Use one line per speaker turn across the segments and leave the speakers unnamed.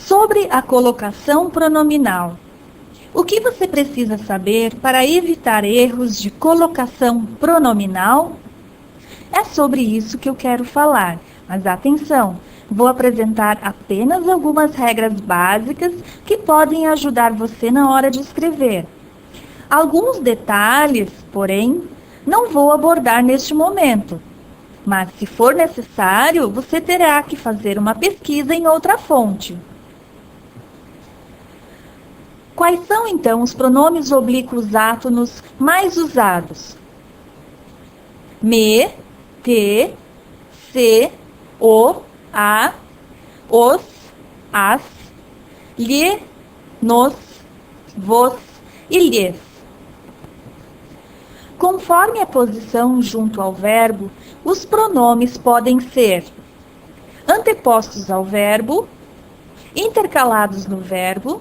Sobre a colocação pronominal. O que você precisa saber para evitar erros de colocação pronominal? É sobre isso que eu quero falar, mas atenção, vou apresentar apenas algumas regras básicas que podem ajudar você na hora de escrever. Alguns detalhes, porém, não vou abordar neste momento, mas se for necessário, você terá que fazer uma pesquisa em outra fonte. Quais são, então, os pronomes oblíquos átonos mais usados? Me, te, se, o, a, os, as, lhe, nos, vos e lhes. Conforme a posição junto ao verbo, os pronomes podem ser antepostos ao verbo, intercalados no verbo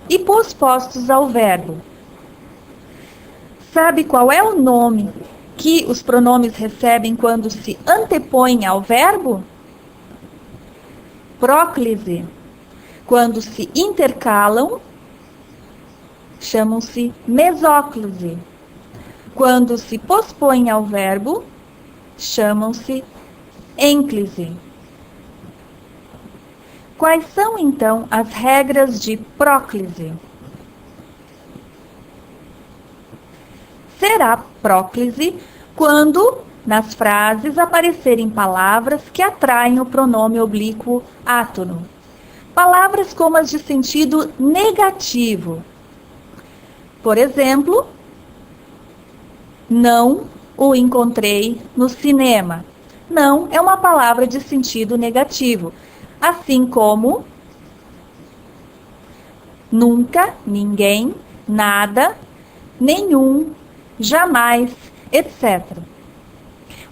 e pospostos ao verbo. Sabe qual é o nome que os pronomes recebem quando se antepõem ao verbo? Próclise. Quando se intercalam, chamam-se mesóclise. Quando se pospõem ao verbo, chamam-se ênclise. Quais são, então, as regras de próclise? Será próclise quando, nas frases, aparecerem palavras que atraem o pronome oblíquo átono. Palavras como as de sentido negativo. Por exemplo, não o encontrei no cinema. Não é uma palavra de sentido negativo. Assim como nunca, ninguém, nada, nenhum, jamais, etc.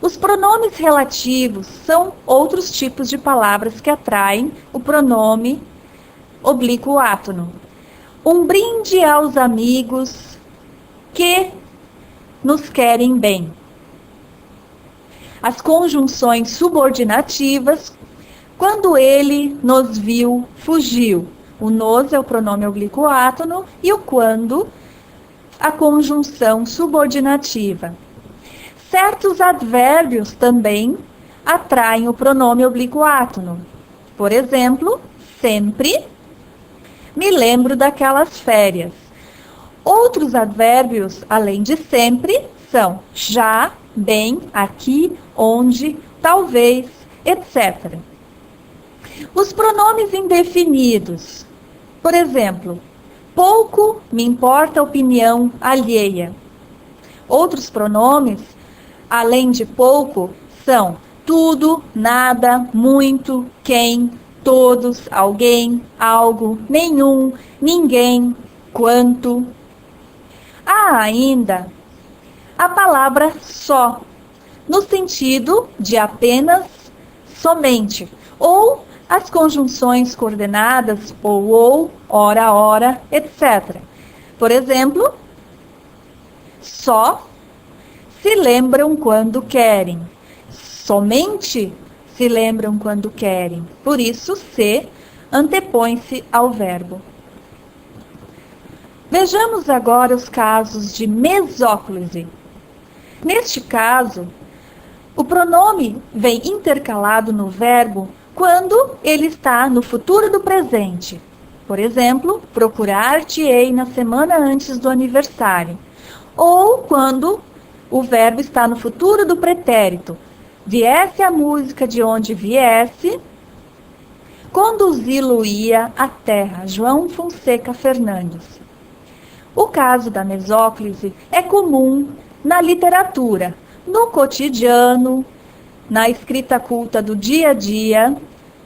Os pronomes relativos são outros tipos de palavras que atraem o pronome oblíquo átono. Um brinde aos amigos que nos querem bem. As conjunções subordinativas, quando ele nos viu, fugiu. O nos é o pronome oblíquo átono e o quando, a conjunção subordinativa. Certos advérbios também atraem o pronome oblíquo átono. Por exemplo, sempre, me lembro daquelas férias. Outros advérbios, além de sempre, são já, bem, aqui, onde, talvez, etc. Os pronomes indefinidos. Por exemplo, pouco me importa a opinião alheia. Outros pronomes, além de pouco, são tudo, nada, muito, quem, todos, alguém, algo, nenhum, ninguém, quanto. Há ainda a palavra só, no sentido de apenas, somente, ou as conjunções coordenadas ou, ora, etc. Por exemplo, só se lembram quando querem. Somente se lembram quando querem. Por isso, se antepõe-se ao verbo. Vejamos agora os casos de mesóclise. Neste caso, o pronome vem intercalado no verbo quando ele está no futuro do presente. Por exemplo, procurar-te-ei na semana antes do aniversário. Ou quando o verbo está no futuro do pretérito. Viesse a música de onde viesse, conduzi-lo-ia à terra. João Fonseca Fernandes. O caso da mesóclise é comum na literatura, no cotidiano, na escrita culta do dia a dia.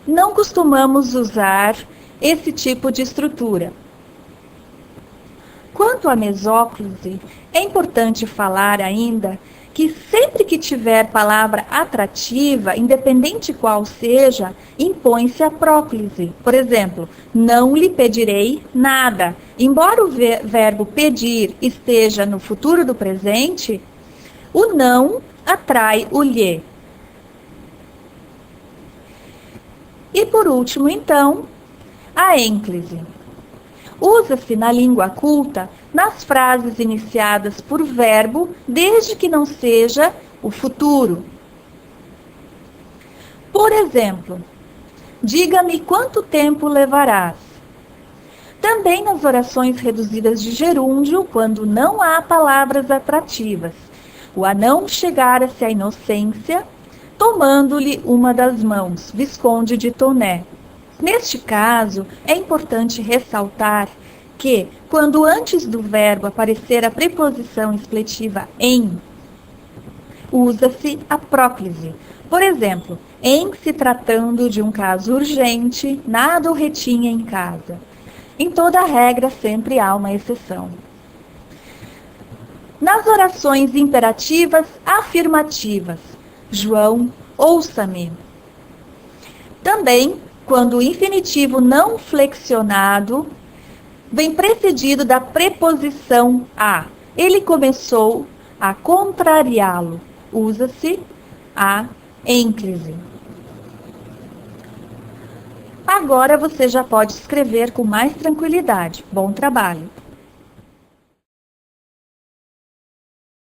Não costumamos usar esse tipo de estrutura. Quanto à mesóclise, é importante falar ainda que sempre que tiver palavra atrativa, independente qual seja, impõe-se a próclise. Por exemplo, não lhe pedirei nada. Embora o verbo pedir esteja no futuro do presente, o não atrai o lhe. E por último, então, a ênclise. Usa-se na língua culta nas frases iniciadas por verbo, desde que não seja o futuro. Por exemplo, diga-me quanto tempo levarás. Também nas orações reduzidas de gerúndio, quando não há palavras atrativas. O anão chegara-se à inocência, tomando-lhe uma das mãos, Visconde de Toné. Neste caso, é importante ressaltar que, quando antes do verbo aparecer a preposição expletiva em, usa-se a próclise. Por exemplo, em se tratando de um caso urgente, nada o retinha em casa. Em toda regra, sempre há uma exceção. Nas orações imperativas afirmativas, João, ouça-me. Também, quando o infinitivo não flexionado vem precedido da preposição a. Ele começou a contrariá-lo. Usa-se a ênclise. Agora você já pode escrever com mais tranquilidade. Bom trabalho!